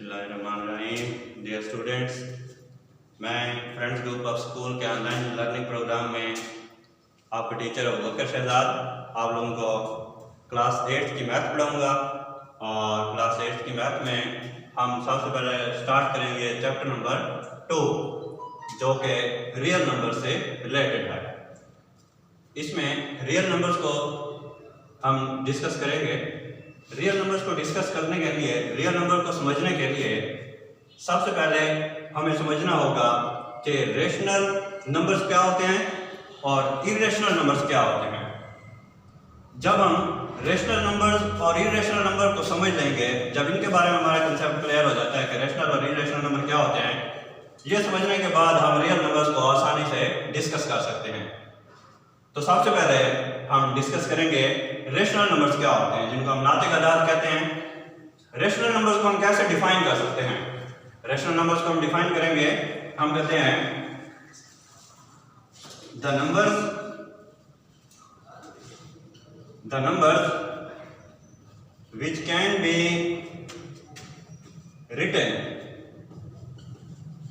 बिस्मिल्लाहिर्रहमानिर्रहीम। Dear students, मैं friends group of school के ऑनलाइन लर्निंग प्रोग्राम में आपका टीचर अबूबकर शहजाद आप लोगों को क्लास 8 की मैथ पढ़ाऊंगा। और क्लास 8 की मैथ में हम सबसे पहले स्टार्ट करेंगे चैप्टर नंबर 2 जो कि रियल नंबर से रिलेटेड है। इसमें रियल नंबर्स को हम डिस्कस करेंगे। रियल नंबर्स को डिस्कस करने के लिए, रियल नंबर को समझने के लिए सबसे पहले हमें समझना होगा कि रेशनल नंबर्स क्या होते हैं और इरेशनल नंबर्स क्या होते हैं। जब हम रेशनल नंबर्स और इरेशनल नंबर को समझ लेंगे, जब इनके बारे में हमारा कंसेप्ट क्लियर हो जाता है कि रेशनल और इरेशनल नंबर क्या होते हैं, ये समझने के बाद हम रियल नंबर्स को आसानी से डिस्कस कर सकते हैं। तो सबसे पहले हम डिस्कस करेंगे रेशनल नंबर्स क्या होते हैं, जिनको हम नातिक अदाद कहते हैं। रेशनल नंबर्स को हम कैसे डिफाइन कर सकते हैं? रेशनल नंबर्स को हम डिफाइन करेंगे, हम कहते हैं the numbers which can be written,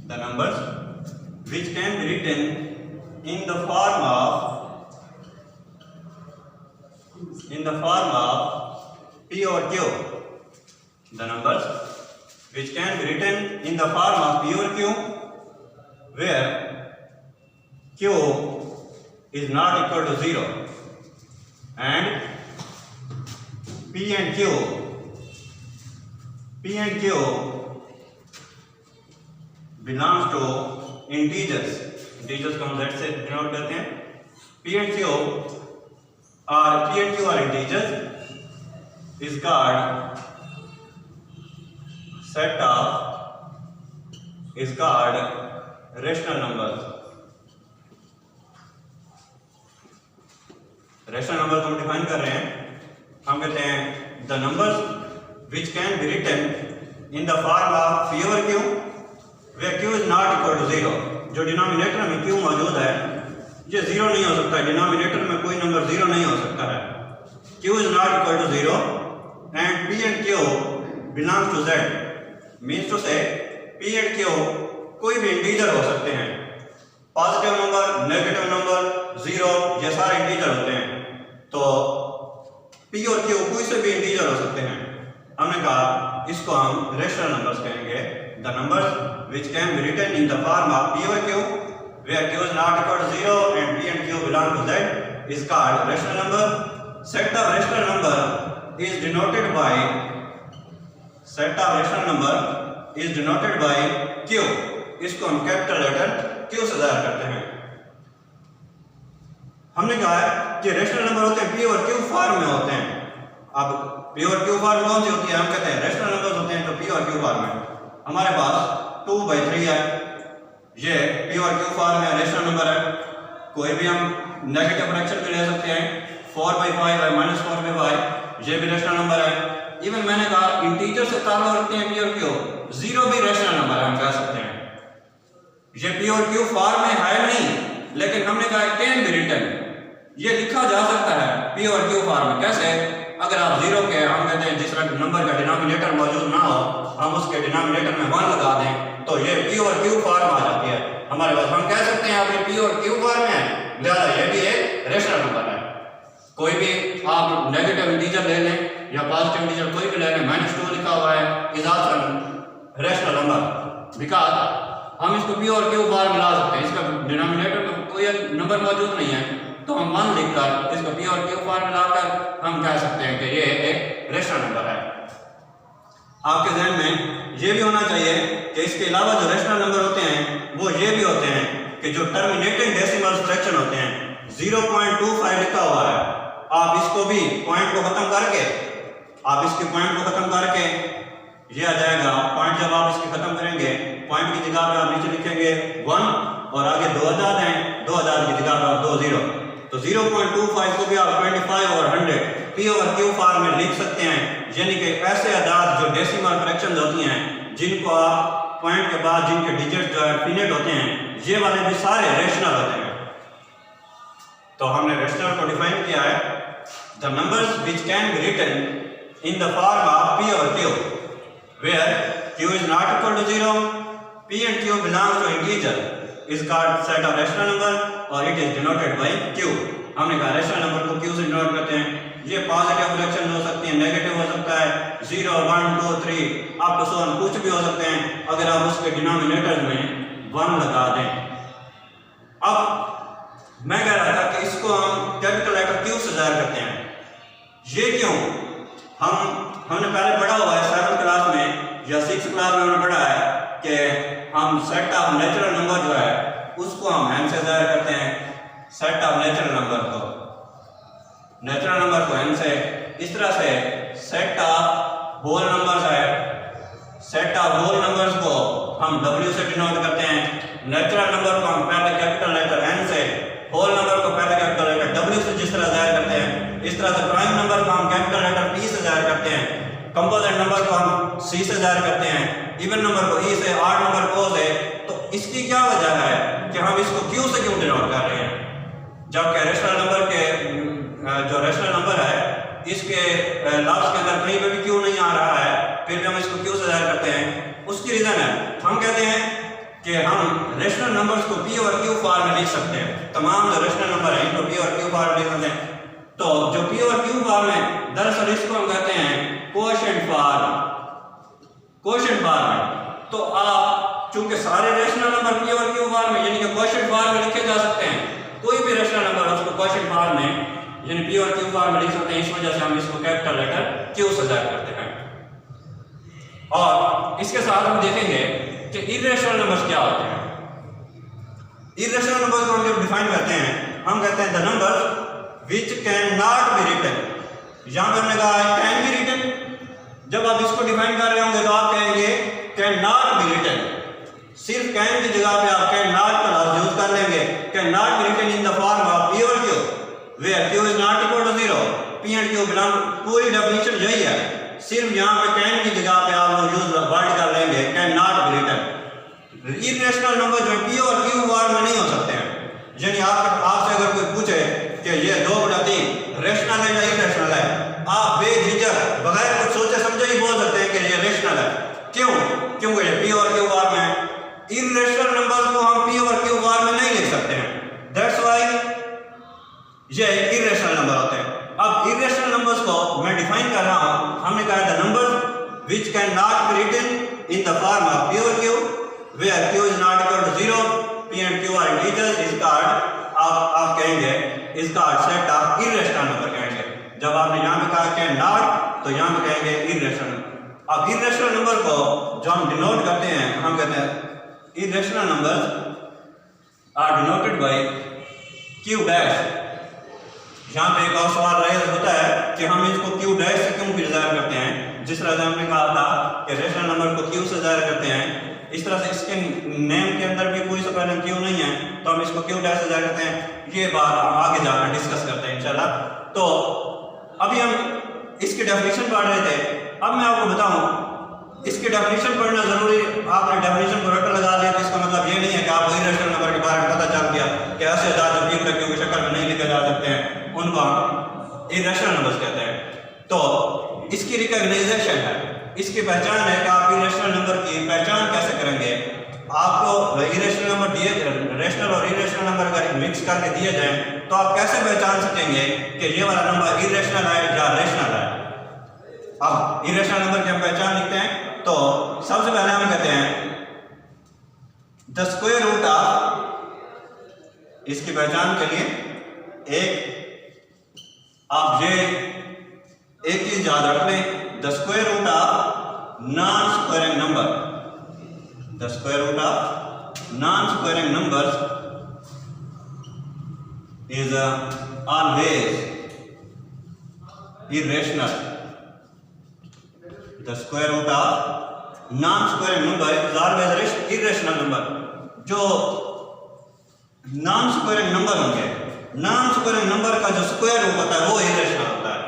the numbers which can be written in the form of P or Q. The numbers which can be written in the form of P or Q, where Q is not equal to 0 and P and Q belongs to integers। Integers को हम Z से denote करते हैं। P and Q are integers is called rational numbers। Rational number को हम define कर रहे हैं, हम कहते हैं the numbers which can be written in the form of P और Q where Q is not equal to 0। जो डिनोमिनेटर में Q मौजूद है ये 0 नहीं हो सकता है, डिनोमिनेटर में कोई नंबर 0 नहीं हो सकता है। Q is not equal to 0 and P and Q belongs to Z, means to say P and Q कोई भी इंटीजर हो सकते हैं। पॉजिटिव नंबर, नेगेटिव नंबर, 0 ये सारे इंटीजर होते हैं। तो P और Q कोई से भी इंटीजर हो सकते हैं। हमने कहा इसको हम रेशनल नंबर्स कहेंगे। The numbers which can be written in the form of P और Q where Q is not equal to 0 and P and Q belong to Z is called rational number। Set of rational number is denoted by Q। इसको हम capital letter Q से जाहिर करते हैं। हमने कहा है कि रेशनल नंबर होते हैं P और Q फॉर्म में होते हैं। अब P और Q फॉर्म कौन सी होती है? हम कहते हैं रेशनल नंबर्स होते हैं तो P और Q फॉर्म में। हमारे पास 2/3 है, ये P और Q फॉर्म में रेशनल नंबर है। कोई भी हम नेगेटिव फ्रैक्शन भी ले सकते हैं, 4/5 है, -4/5, ये भी रेशनल नंबर है। इवन मैंने कहा इंटीजर से ताल्लुक रखते हैं P और Q, 0 भी रेशनल नंबर है, हम कह सकते हैं। ये P और Q फॉर्म में है नहीं, लेकिन हमने कहा कैन बी रिटन, ये लिखा जा सकता है P और Q फॉर्म में। कैसे? अगर आप 0 के, हम कहते हैं जिस नंबर का डिनोमिनेटर मौजूद ना हो, हम उसके डिनोमिनेटर में 1 लगा दें तो ये P और Q फॉर्म आ जाती है हमारे पास। हम कह सकते हैं आपके P और Q फॉर्म में है, लिहाजा ये भी एक रेशनल नंबर है। कोई भी आप नेगेटिव इंटीजर ले लें या पॉजिटिव इंटीजर कोई भी ले लें, -2 लिखा हुआ है, is also rational number because हम इसको P और Q फॉर्म में ला सकते हैं। इसका डिनोमिनेटर में कोई नंबर मौजूद नहीं है तो हम 1 लिखकर इसको P और Q फॉर्म में लाकर हम कह सकते हैं कि ये एक रेशनल नंबर है। आपके ध्यान में ये भी होना चाहिए कि इसके अलावा जो रेशनल नंबर होते हैं वो ये भी होते हैं कि जो टर्मिनेटिंग डेसिमल फ्रैक्शन होते हैं, 0.25 लिखा हुआ है, आप इसको भी पॉइंट को खत्म करके, आप इसके पॉइंट को खत्म करके ये आ जाएगा पॉइंट। जब आप इसके खत्म करेंगे, पॉइंट की जगह पे आप नीचे लिखेंगे 1 और आगे 2 अदाद हैं, 2 अदाद की जगह पे आप 2 0, तो 0.25 को भी आप 25 और 100 P और Q फॉर्म में लिख सकते हैं। यानी कि ऐसे अदाद जो डेसिमल फ्रैक्शंस होती हैं, जिनको आप पॉइंट के बाद जिनके डिजिट जो है फिनिट होते हैं, ये वाले भी सारे रेशनल होते हैं। तो हमने रेशनल को डिफाइन किया है, the numbers which can be written in the form of P or Q, where q is not equal to 0, p and q belongs to integer is called set of rational number और it is denoted by q। हमने कहा rational number को q से denote करते हैं। ये positive fraction हो सकती है, नेगेटिव हो सकता है, 0 1 2 3 अप टू 1 कुछ भी हो सकते हैं, अगर आप उसके डिनोमिनेटर में 1 लगा दें। अब मैं कह रहा था कि इसको हम कैपिटल लेटर q से जाहिर करते हैं। ये क्यों? हमने पहले पढ़ा हुआ है 7th क्लास में या 6th क्लास में हमने पढ़ा है कि हम सेट ऑफ नेचुरल नंबर जो है उसको हम n से जाहिर करते हैं। सेट ऑफ नेचुरल नंबर को n से, इस तरह से सेट ऑफ होल नंबर्स है, सेट ऑफ होल नंबर्स को हम w से डिनोट करते हैं। नेचुरल नंबर को हम पहले कैपिटल लेटर n से, होल नंबर को पहले कैपिटल लेटर w से जिस तरह जाहिर करते हैं, इस तरह से प्राइम नंबर को हम कैपिटल लेटर p से जाहिर करते हैं, कंपोजिट नंबर को हम c से जाहिर करते हैं, इवन नंबर को e से, ऑड नंबर को o से। तो इसकी क्या वजह है कि हम इसको q से क्यों डिनोट कर रहे हैं, जबकि रैशनल नंबर के जो रैशनल नंबर है इसके लास्ट के अंदर कहीं पे भी q नहीं आ रहा है, फिर भी हम इसको q से जाहिर करते हैं। उसकी रीजन है, हम कहते हैं कि हम रैशनल नंबर्स को p और q फॉर्म में लिख सकते हैं। तमाम जो रैशनल नंबर हैं इनको p और q फॉर्म में लिख सकते हैं। तो जो p और q फॉर्म है, दरअसल इसको हम कहते हैं कोएफिशिएंट फॉर्म। कोएफिशिएंट फॉर्म है तो आप चूंकि सारे रैशनल नंबर p और q फॉर्म में यानी कि कोएफिशिएंट फॉर्म में लिखे जा सकते हैं, कोई भी रैशनल नंबर उसको कोएफिशिएंट फॉर्म में यानी p और q फॉर्म में लिख सकते हैं। इस वजह से हम इसको कैपिटल लेटर q से जाहिर करते हैं। और इसके साथ हम देखेंगे कि इर्रेशनल नंबर्स क्या होते हैं। इर्रेशनल नंबर्स को हम जब डिफाइन करते हैं, हम कहते हैं the numbers which can not be written. यहां पर हमने कहा है कैन बी रिटन। जब आप इसको डिफाइन कर रहे होंगे तो आप कहेंगे कैन नॉट बी रिटन। सिर्फ कैन की जगह पे आप कैन नॉट का लफ्ज यूज कर लेंगे। Can not be written in the form of p और q where q is not equal to 0, p and q belong. पूरी डेफिनेशन यही है, सिर्फ यहां पे कैन की जगह पे आप लोग यूज वर्ड कर लेंगे can not be written. Irrational number जो p और q फॉर्म में नहीं हो सकते हैं। यानी आपसे अगर कोई पूछे कि ये 2/3 रैशनल है या इर्रेशनल है, आप बेझिझक बगैर कुछ सोचे समझे ही बोल सकते हैं कि ये रैशनल है। क्यों? क्योंकि ये p और q फॉर्म है। इर्रेशनल नंबर को हम p और q फॉर्म में नहीं लिख सकते हैं, दैट्स व्हाई ये इर्रेशनल नंबर होते हैं। अब इर्रेशनल नंबर्स को मैं डिफाइन कर रहा हूं। हमने कहा the numbers which can not be written in the form of p और q where q is not equal to 0, p and q are integers is called, आप कहेंगे is called set of irrational number कहेंगे। जब आपने यहां पे कहा can not तो यहां पे कहेंगे इर्रेशनल। अब इर्रेशनल नंबर को जो हम डिनोट करते हैं, हम कहते हैं irrational numbers are denoted by q dash. यहाँ पे एक और सवाल रेज होता है कि हम इसको q डैश से क्यों जाहिर करते हैं। जिस तरह से हमने कहा था कि रैशनल नंबर को q से जाहिर करते हैं, इस तरह से इसके नेम के अंदर भी कोई सप्लाइनम q नहीं है तो हम इसको q डैश से जाहिर करते हैं। ये बात हम आगे जाकर डिस्कस करते हैं इंशाल्लाह। तो अभी हम इसकी डेफिनेशन पढ़ रहे थे। अब मैं आपको बताऊं इसकी डेफिनेशन पढ़ना जरूरी। आपने डेफिनेशन को रट लगा दिया तो इसका मतलब ये नहीं है कि आपको इर्रेशनल नंबर के बारे में पता चल गया कि ऐसे अदाद जो p और q की शक्ल में नहीं लिखे जा सकते हैं, उनको हम इर्रेशनल नंबर्स कहते हैं। तो इसकी रिकॉग्नाइजेशन है, इसकी पहचान है कि आप इर्रेशनल नंबर की पहचान कैसे करेंगे। आपको इर्रेशनल नंबर दिए, रैशनल और इर्रेशनल नंबर अगर मिक्स करके दिए जाए तो आप कैसे पहचान सकेंगे कि ये वाला नंबर इर्रेशनल है या रैशनल है। अब इर्रेशनल नंबर की हम पहचान लिखते हैं तो सबसे पहले हम कहते हैं द स्क्वायर रूट ऑफ। इसकी पहचान के लिए आप ये एक चीज याद रख लें, the square root of non squaring number. The square root of non squaring numbers is always irrational. The square root of non-squaring number is always irrational number. जो नॉन स्क्वायरिंग नंबर होंगे, नॉन स्क्वायरिंग नंबर का जो square root होता है वो irrational होता है।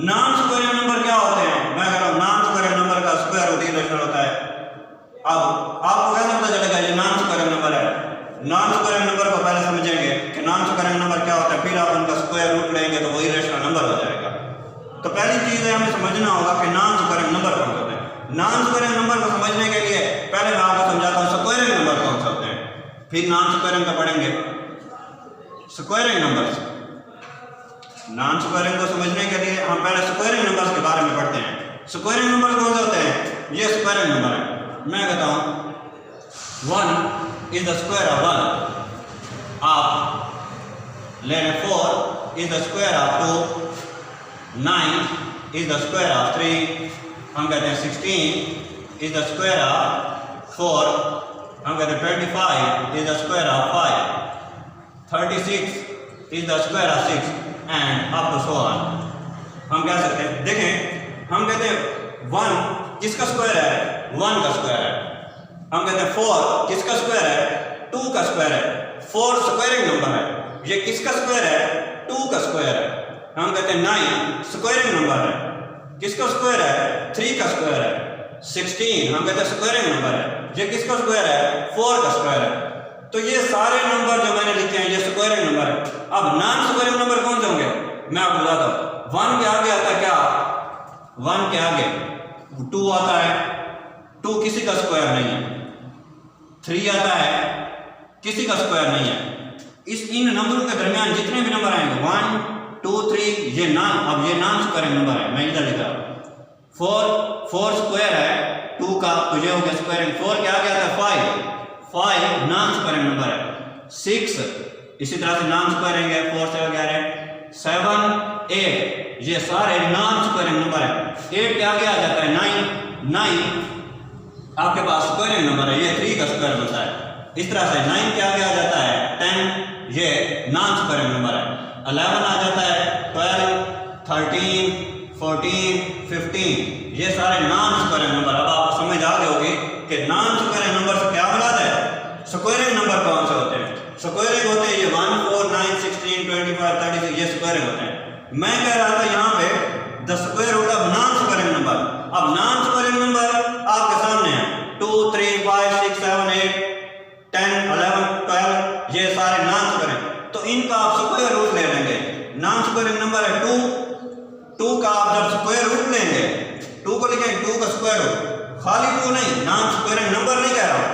Non squaring number क्या होते हैं? मैं कह रहा हूं नॉन स्क्वायरिंग नंबर का स्क्वायर रूट इर्रेशनल होता है। अब आपको कैसे पता चलेगा ये नॉन स्क्वायरिंग नंबर है? नॉन स्क्वायरिंग नंबर को पहले समझेंगे कि नॉन स्क्वायरिंग नंबर क्या होता है, फिर आप उनका स्क्वायर रूट लेंगे तो वो इर्रेशनल नंबर हो जाएगा। तो पहली चीज है हमें समझना होगा कि नॉन स्क्वायरिंग नंबर कौन होते हैं। नॉन स्क्वायरिंग नंबर को समझने के लिए पहले मैं आपको समझाता हूँ स्क्वायरिंग नंबर कौन से होते हैं, फिर नॉन स्क्वायरिंग का पढ़ेंगे। स्क्वायरिंग नंबर्स, नॉन स्क्वायरिंग को समझने के लिए हम पहले स्क्वायरिंग नंबर्स के बारे में पढ़ते हैं। स्क्वायरिंग नंबर कौन से होते हैं? ये स्क्वायरिंग नंबर है। मैं कहता हूँ 1 इज द स्क्वायर ऑफ 1, आप ले लें 4 is the square of 2, 9 is the square of 3, हम कहते हैं 16 इज द स्क्वायर ऑफ 4, हम कहते हैं 25 is the square of 5, 36 is the square of 6 and up to so on. हम कह सकते हैं, देखें हम कहते हैं 1 किसका स्क्वायर है? 1 का स्क्वायर है। हम कहते हैं 4 किसका स्क्वायर है? 2 का स्क्वायर है। 4 स्क्वायरिंग नंबर है। ये किसका स्क्वायर है? 2 का स्क्वायर है। हम कहते हैं 9 स्क्वायरिंग नंबर है। किसका स्क्वायर है? 3 का स्क्वायर है। 16 हम कहते हैं स्क्वायरिंग नंबर है। ये किसका स्क्वायर है? 4 का स्क्वायर है। तो ये सारे नंबर जो मैंने लिखे हैं ये स्क्वायरिंग नंबर है। अब नॉन स्क्वायरिंग नंबर कौन से होंगे मैं आपको बताता हूँ। 1 के आगे आता है क्या? 1 के आगे 2 आता है, 2 किसी का स्क्वायर नहीं है। 3 आता है, किसी का स्क्वायर नहीं है। इन नंबरों के दरमियान जितने भी नंबर आएंगे 1 2 3 ये नॉन स्क्वायरिंग नंबर है। मैं इधर लिख रहा हूँ 4 स्क्वायर है 2 का, तो ये हो गया स्क्वायरिंग। 4 के आगे आता है 5 नॉन स्क्वायरिंग नंबर है। 6 इसी तरह से नॉन स्क्वायरिंग है। 4 से आगे आ रहे हैं 7 8 ये सारे नॉन स्क्वायरिंग नंबर है। 8 के आगे आ जाता है 9 आपके पास स्क्वायरिंग नंबर है, ये 3 का स्क्वायर बनता है। इस तरह से 9 के आगे आ जाता है 10 ये नॉन स्क्वायरिंग नंबर है। 11 आ जाता है 12 13 14 15 ये सारे नॉन स्क्वायरिंग नंबर। अब आप समझ आ गए होगी कि नॉन स्क्वायरिंग नंबर से क्या मुराद है। स्क्वायरिंग नंबर कौन से होते हैं? स्क्वायरिंग होते हैं ये 1 4 9 16 25 36 ये स्क्वायरिंग होते हैं। मैं कह रहा था यहाँ पे the square root of non squaring number. अब नॉन स्क्वायरिंग नंबर आपके सामने है 2 3 5 6 7 8 10 11 12 ये सारे नॉन स्क्वायरिंग। तो इनका आप स्क्वायर रूट ले लेंगे। नॉन स्क्वायरिंग नंबर है 2 का आप जब स्क्वायर रूट लेंगे 2 को लिखेंगे 2 का स्क्वायर रूट, खाली 2 नहीं, नॉन स्क्वायरिंग नंबर नहीं कह रहा हूं,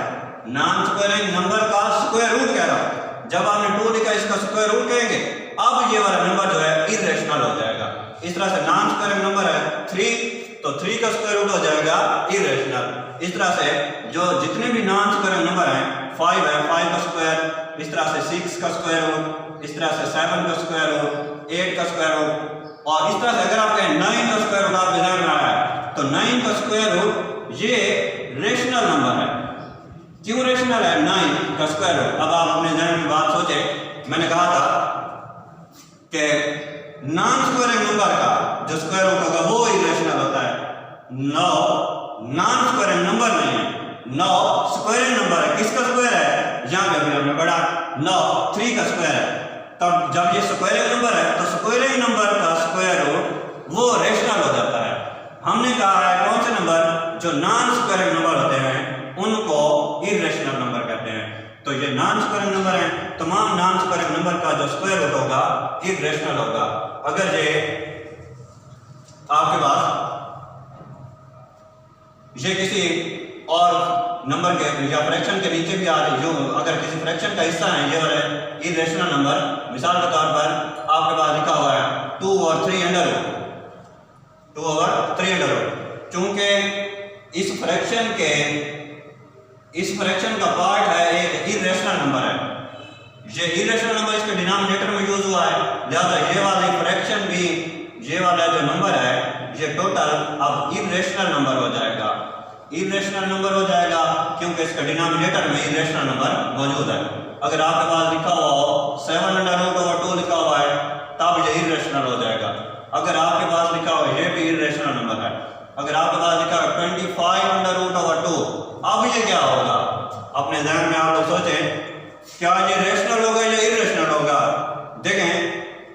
नॉन स्क्वायरिंग नंबर का स्क्वायर रूट कह रहा हूं। जब आपने 2 लिखा इसका स्क्वायर रूट कहेंगे, अब ये वाला नंबर जो है इरेशनल हो जाएगा। इस तरह से नॉन स्क्वायरिंग नंबर है 3 तो 3 का स्क्वायर रूट हो जाएगा इरेशनल। इस तरह से जो जितने भी नॉन स्क्वायरिंग नंबर हैं 5 है 5 का स्क्वायर, इस तरह से 6 का स्क्वायर रूट, इस तरह से 7 का स्क्वायर रूट, 8 का स्क्वायर रूट, और इस तरह से अगर आप कहें 9 का स्क्वायर रूट आपके ध्यान में आया है तो 9 का स्क्वायर रूट ये रेशनल नंबर है। क्यों रेशनल है 9 का स्क्वायर रूट? अब आप अपने ध्यान में बात सोचे, मैंने कहा था कि नॉन स्क्वायरिंग नंबर का जो स्क्वायर रूट होगा वो इरेशनल होता है। 9 नॉन स्क्वायरिंग नंबर नहीं है, 9 स्क्वायरिंग नंबर है। किसका स्क्वायर है? यहाँ पे अभी हमने पढ़ा 9 3 का स्क्वायर है। तब जब ये स्क्वायरिंग नंबर है तो स्क्वायरिंग नंबर का स्क्वायर रूट वो रेशनल हो जाता है। हमने कहा है कौन से नंबर जो नॉन स्क्वायरिंग नंबर होते हैं उनको इरेशनल नंबर कहते हैं। तो ये नॉन स्क्वायरिंग नंबर है, तमाम नॉन स्क्वायरिंग नंबर का जो स्क्वायर रूट होगा इरेशनल होगा। अगर ये आपके पास ये किसी और नंबर के या फ्रैक्शन के नीचे भी आ रही, जो अगर किसी फ्रैक्शन का हिस्सा है ये वाला इरेशनल नंबर, मिसाल के तौर पर आपके पास लिखा हुआ है 2 और 3 अंडर रूट, 2 और 3 अंडर रूट। चूंकि इस फ्रैक्शन का पार्ट है एक इरेशनल नंबर है, ये इरेशनल नंबर इसके डिनोमिनेटर में यूज हुआ है, लिहाजा ये वाला फ्रैक्शन भी, ये वाला जो नंबर है ये टोटल अब इरेशनल नंबर हो जाएगा। इरेशनल नंबर हो जाएगा क्योंकि इसका डिनोमिनेटर में इरेशनल नंबर मौजूद है। अगर आपके पास लिखा हुआ हो 7 अंडर रूट ओवर 2 लिखा हुआ है तब ये इरेशनल हो जाएगा। अगर आपके पास लिखा हुआ ये भी इरेशनल नंबर है। अगर आपके पास लिखा है 25 अंडर रूट ओवर 2, अब ये क्या होगा? अपने ध्यान में आप लोग सोचें, क्या ये रेशनल होगा या इरेशनल होगा? देखें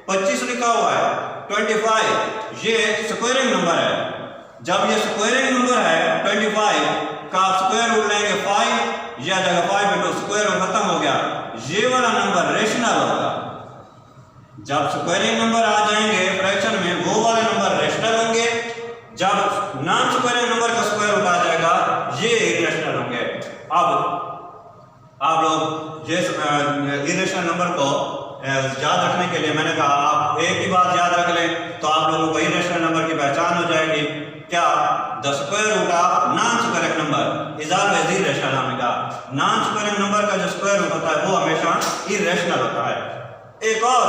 25 लिखा हुआ है, 25 ये स्क्वायरिंग नंबर है। जब ये स्क्वायरिंग नंबर है 25 का आप स्क्वायर रूट लेंगे 5, यह जगह 5 में तो स्क्वायर रूट खत्म हो गया, ये वाला नंबर रेशनल होगा। जब स्क्वायरिंग नंबर आ जाएंगे फ्रैक्शन में वो वाले नंबर रेशनल होंगे। जब नॉन स्क्वायरिंग नंबर का स्क्वायर रूट आ अब आप लोग जिस इरेशनल नंबर को याद रखने के लिए मैंने कहा आप एक ही बात याद रख लें तो आप लोगों को इरेशनल नंबर की पहचान हो जाएगी। क्या? The square root of non squaring number is always irrational. हमने कहा नॉन स्क्वायरिंग नंबर का जो स्क्वायर रूट होता है वो हमेशा इरेशनल होता है। एक और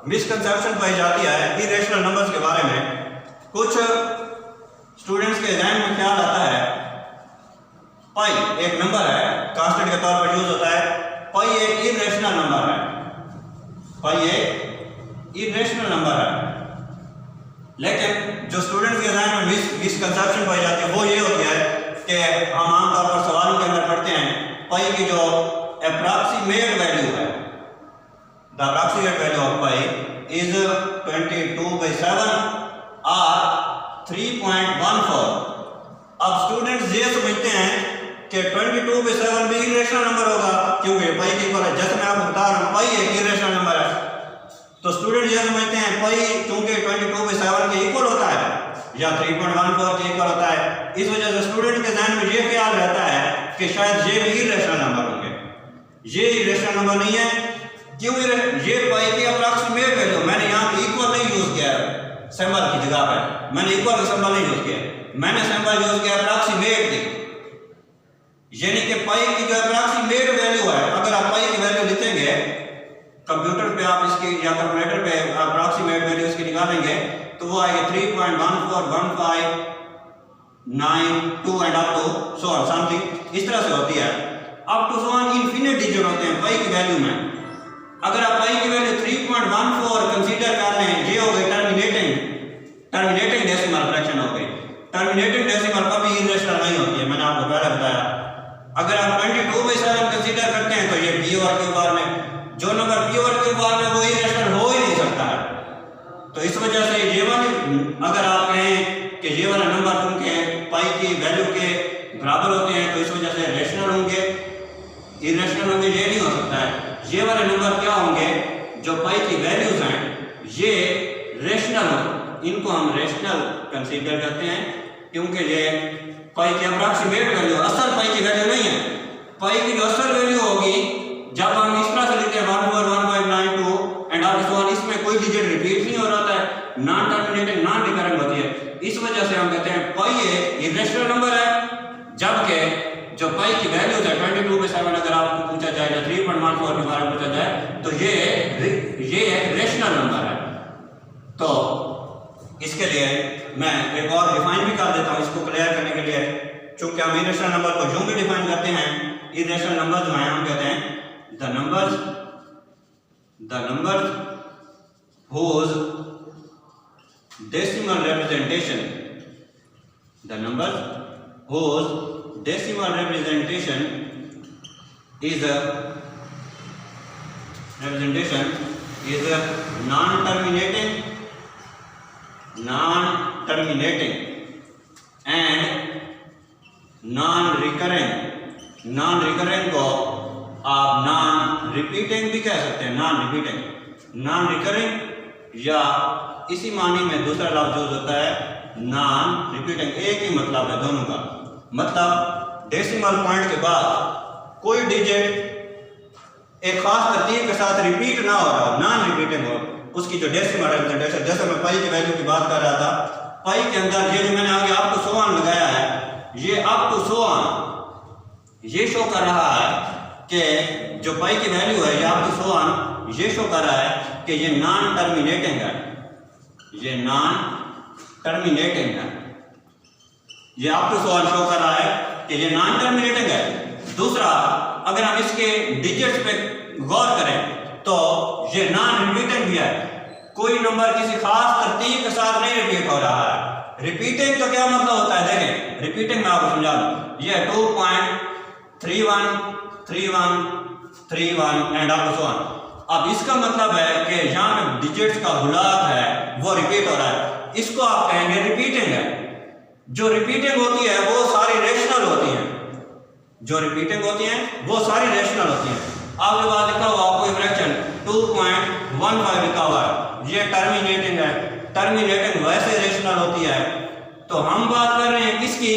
मिसकंसेप्शन पाई जाती है इरेशनल नंबर्स के बारे में। कुछ स्टूडेंट्स के ध्यान में ख्याल आता है पाई एक नंबर है, कांस्टेंट के तौर पर यूज होता है। पाई एक इरेशनल नंबर है, पाई एक इरेशनल नंबर है। लेकिन जो स्टूडेंट्स के ध्यान में मिसकंसेप्शन पाई जाती है वो ये होती है कि हम आमतौर पर सवालों के अंदर पढ़ते हैं पाई की जो अप्रॉक्सीमेट वैल्यू है, the approximate value of pi is 22/7 और 3.14। अब स्टूडेंट्स ये समझते हैं कि 22/7 भी इरेशनल नंबर होगा क्योंकि पाई के इक्वल है। जैसे मैं आपको बता रहा हूँ पाई एक इरेशनल नंबर है तो स्टूडेंट ये समझते हैं पाई क्योंकि 22/7 के इक्वल होता है या 3.14 के इक्वल होता है। इस वजह से स्टूडेंट के ध्यान में ये ख्याल रहता है कि शायद ये भी इरेशनल नंबर होंगे। ये इरेशनल नंबर नहीं है। क्यों? ये पाई की अप्रॉक्सीमेट वैल्यू, मैंने यहाँ पे इक्वल नहीं यूज किया है सिंबल की जगह पर, मैंने इक्वल का सिंबल नहीं यूज किया, मैंने सिंबल यूज किया अप्रॉक्सीमेट की। यानी कि पाई की जो अप्रॉक्सीमेट वैल्यू है, अगर आप पाई की वैल्यू लिखेंगे कंप्यूटर पे आप इसकी या कैलकुलेटर पे अप्रॉक्सीमेट वैल्यू इसकी निकालेंगे तो वो आएगा 3.141592 and up to so on something इस तरह से होती है। Up to so on infinite digit होते हैं पाई की वैल्यू में। अगर आप पाई की वैल्यू 3.14 कंसीडर कर लें, ये हो गई टर्मिनेटिंग डेसिमल फ्रैक्शन हो गई। टर्मिनेटिंग डेसिमल कभी इरेशनल नहीं होती है, मैंने आपको पहले बताया। अगर आप 22/7 कंसीडर करते हैं तो ये पी और क्यू बार में, जो नंबर पी और क्यू बार में वो इरेशनल हो ही नहीं सकता है। तो इस वजह से ये वाली अगर आप कहें कि ये वाला नंबर क्योंकि पाई की वैल्यू के बराबर होते हैं तो इस वजह से रेशनल होंगे, इरेशनल होंगे, ये नहीं हो सकता है। ये वाले नंबर क्या होंगे जो पाई की वैल्यूज हैं ये रेशनल होंगे, इनको हम रेशनल कंसीडर करते हैं क्योंकि ये पाई की अप्रॉक्सीमेट वैल्यू, असल पाई की वैल्यू नहीं है। पाई की जो असल वैल्यू होगी जब हम इस तरह से लिखते हैं 1/1592 एंड ऑल सो ऑन, इसमें कोई डिजिट रिपीट नहीं हो रहा है, नॉन टर्मिनेटिंग नॉन रिकरेंट होती है। इस वजह से हम कहते हैं पाई एक इरेशनल नंबर है, जबकि जो पाई की वैल्यूज है 22/7 अगर आपको पूछा जाए या 3.14 के बारे में पूछा जाए तो ये एक रेशनल नंबर है। तो इसके लिए मैं एक और डिफाइन भी कर देता हूँ इसको क्लियर करने के लिए। चूंकि हम इरेशनल नंबर को यूं भी डिफाइन करते हैं, इरेशनल नंबर जो है हम कहते हैं the numbers whose decimal representation is non-terminating and non-recurring को आप नॉन रिपीटिंग भी कह सकते हैं। नॉन रिकरिंग या इसी मानी में दूसरा लफ्ज यूज होता है नॉन रिपीटिंग। एक ही मतलब है दोनों का। मतलब डेसिमल पॉइंट के बाद कोई डिजिट एक खास तरतीब के साथ रिपीट ना हो रहा हो, नॉन रिपीटिंग हो, उसकी जो डेसिमल रिप्रेजेंटेशन, जैसे मैं पाई की वैल्यू की बात कर रहा था, पाई के अंदर ये जो मैंने आगे अप टू सो ऑन लगाया है, ये अप टू सो ऑन ये शो कर रहा है कि जो पाई की वैल्यू है ये अप टू सो ऑन ये शो कर रहा है कि ये नॉन टर्मिनेटिंग है, ये नॉन टर्मिनेटिंग है। ये up to so on show कर रहा है कि ये नॉन टर्मिनेटिंग है। दूसरा, अगर हम इसके डिजिट्स पे गौर करें तो ये नॉन रिपीटिंग भी है। कोई नंबर किसी खास तरतीब के साथ नहीं रिपीट हो रहा है। रिपीटिंग तो क्या मतलब होता है, देखें रिपीटिंग मैं आपको समझा दूं। ये 2.31 31 31 and up to so on. अब इसका मतलब है कि यहाँ पे डिजिट्स का गुलाब है वो रिपीट हो रहा है, इसको आप कहेंगे रिपीटिंग है। जो रिपीटिंग होती है वो सारी रेशनल होती हैं, जो रिपीटिंग होती हैं वो सारी रेशनल होती हैं। आपके पास लिखा हुआ कोई फ्रैक्शन 2.15 लिखा हुआ है, ये टर्मिनेटिंग है। टर्मिनेटिंग वैसे रेशनल होती है। तो हम बात कर रहे हैं किसकी,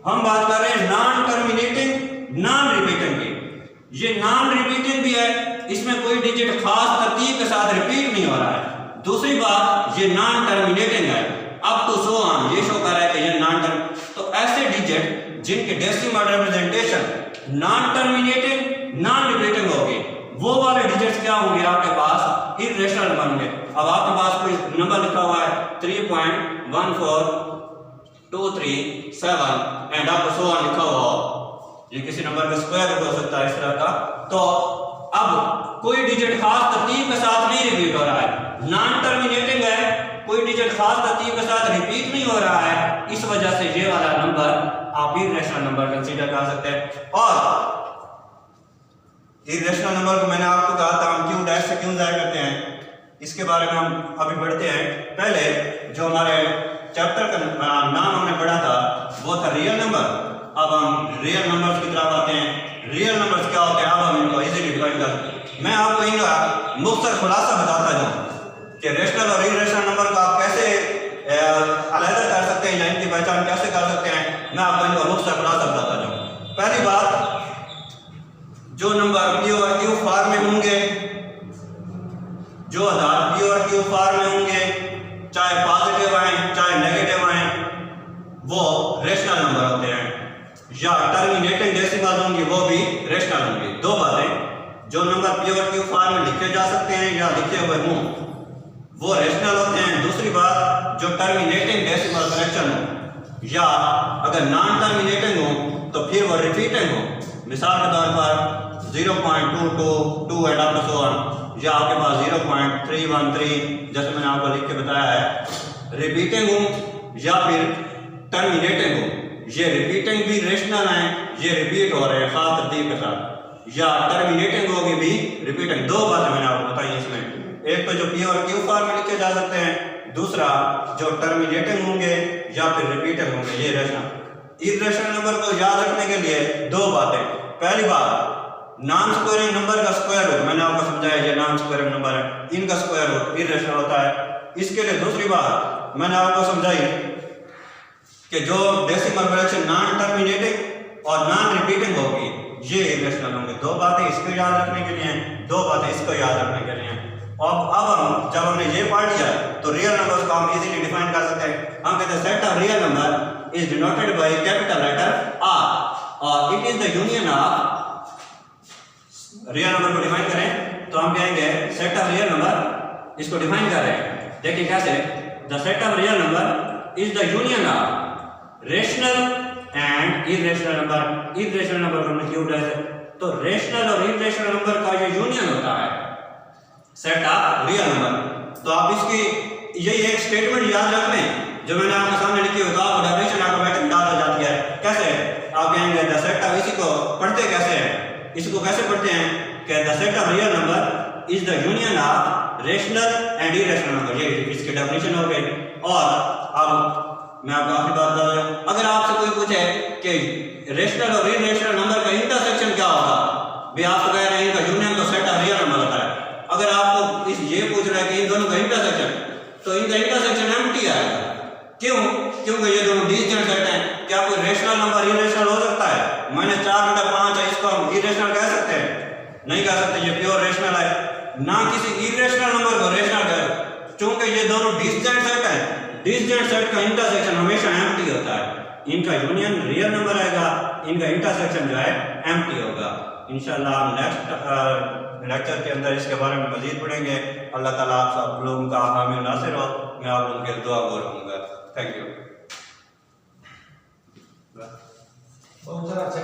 हम बात कर रहे हैं नॉन टर्मिनेटिंग नॉन रिपीटिंग की। ये नॉन रिपीटिंग भी है, इसमें कोई डिजिट खास तरतीब के साथ रिपीट नहीं हो रहा है। दूसरी बात, ये नॉन टर्मिनेटिंग है। अब तो सो ऑन ये शो कर रहा है कि ये नॉन टर्म, तो ऐसे डिजिट जिनके decimal representation non terminating non repeating होगी, वो वाले डिजिट्स क्या होंगे आपके पास, इर्रेशनल नंबर होंगे। अब आपके पास कोई नंबर लिखा हुआ है 3.14237 एंड आपको सो ऑन लिखा हुआ हो, ये किसी नंबर का स्क्वायर रूट हो सकता है इस तरह का, तो अब कोई डिजिट खास तरतीब के साथ नहीं रिपीट हो रहा है, नॉन टर्मिनेटिंग है, कोई डिजिट खास तरतीब के साथ रिपीट नहीं हो रहा है, इस वजह से ये वाला नंबर आप इर्रेशनल नंबर कंसीडर कर सकते हैं। और इर्रेशनल नंबर को मैंने आपको कहा था हम क्यों डैश से क्यों जाया करते हैं, इसके बारे में हम अभी बढ़ते हैं। पहले जो हमारे चैप्टर का नाम हमने पढ़ा था वो था रियल नंबर। अब हम रियल नंबर्स की तरफ आते हैं। रियल नंबर्स क्या होते हैं, अब हम इनको इजीली डिफाइन कर सकते हैं। मैं आपको इनका मुख्तसर खुलासा बताता जाऊँ कि रेशनल और इर्रेशनल नंबर को आप कैसे अलग कर सकते हैं या इनकी पहचान कैसे कर सकते हैं, मैं आपको इनका मुख्तसर खुलासा बताता जाऊँ। पहली बात, जो नंबर पी और क्यू फॉर्म में होंगे, जो आधार पी और क्यू फॉर्म में होंगे, चाहे पॉजिटिव आए चाहे नेगेटिव आए, वो रेशनल नंबर होते हैं। या टर्मिनेटिंग डेसिमल्स होंगी, वो भी रेशनल होंगी। दो बातें, जो नंबर पी और क्यू फॉर्म में लिखे जा सकते हैं या लिखे हुए हों, वो रेशनल होते हैं। दूसरी बात, जो टर्मिनेटिंग डेसिमल फ्रैक्शन हो या अगर नॉन टर्मिनेटिंग हो तो फिर वो रिपीटिंग हो। मिसाल के तौर पर 0.222 and up to so on, या आपके पास 0.313 जैसे मैंने आपको लिख के बताया है, रिपीटिंग हो या फिर टर्मिनेटिंग हो। ये रिपीटिंग भी रेशनल है, ये रिपीट हो रहे हैं खास तरतीब के साथ, या टर्मिनेटिंग होगी भी रिपीटिंग। दो बातें मैंने आपको बताई इसमें, एक तो जो पी और क्यू फॉर्म में लिखे जा सकते हैं, दूसरा जो टर्मिनेटिंग होंगे या फिर रिपीटिंग होंगे, ये रेशनल। इर्रेशनल नंबर को याद रखने के लिए दो बातें। पहली बात, नॉन स्क्वायरिंग नंबर का स्क्वायर रूट, मैंने आपको समझाया ये नॉन स्क्वायरिंग नंबर है, इनका स्क्वायर रूट इर्रेशनल होता है। इसके लिए दूसरी बात मैंने आपको समझाई कि जो डेसिमल फ्रैक्शन नॉन टर्मिनेटिंग और नॉन रिपीटिंग होगी, ये इर्रेशनल होंगे। दो बातें इसको याद रखने के लिए, दो बातें इसको याद रखने के लिए। अब हम जब हमने ये पढ़ लिया तो रियल नंबर्स को हम इजीली डिफाइन कर सकते हैं। हम कहते हैं set of real number is denoted by capital letter R और it is the union of. Real number को डिफाइन करें तो हम कहेंगे सेट ऑफ रियल नंबर, इसको डिफाइन कर रहे हैं, देखिए कैसे, the set of real number is the union of rational and irrational number. Irrational number को हमने क्यों उठाया, तो रेशनल और इर्रेशनल नंबर का जो यूनियन होता है सेट ऑफ रियल नंबर। तो आप इसकी यही एक स्टेटमेंट याद रख लें जो मैंने आपके सामने लिखी हुई, तो आपको डेफिनेशन ऑटोमेटिक याद हो जाती है। कैसे आप कहेंगे द सेट ऑफ, इसी को पढ़ते कैसे हैं, इसको कैसे पढ़ते हैं कि the set of real number is the union of rational and irrational number, ये इसकी डेफिनेशन हो गई। और अब मैं आपको आखिरी बात बता दूं, अगर आपसे कोई पूछे कि रेशनल और इर्रेशनल नंबर का इंटरसेक्शन क्या होगा, भी आप कह रहे हैं इनका यूनियन तो सेट ऑफ रियल नंबर होता है। अगर आपको इस ये पूछ रहा है कि इन दोनों का इंटरसेक्शन, तो इनका इंटरसेक्शन एम्प्टी आएगा। क्यों? क्योंकि ये दोनों डिस्जॉइंट सेट हैं। क्या कोई रेशनल नंबर इर्रेशनल हो सकता है? -4/5 है, इसको हम इर्रेशनल कह सकते हैं? नहीं कह सकते, ये प्योर रेशनल है। ना किसी इर्रेशनल नंबर को रेशनल कह, क्योंकि ये दोनों डिस्जॉइंट सेट हैं। डिस्जॉइंट सेट का इंटरसेक्शन हमेशा एम्प्टी होता है। इनका यूनियन रियल नंबर आएगा, इनका इंटरसेक्शन जो है एम्प्टी होगा। इंशाल्लाह हम नेक्स्ट लेक्चर के अंदर इसके बारे में मजीद पढ़ेंगे। अल्लाह ताला आप सब लोगों का हामी नासिर हो, मैं आप लोगों के दुआ गो रहूँगा। Thank you. बहुत सारा अच्छा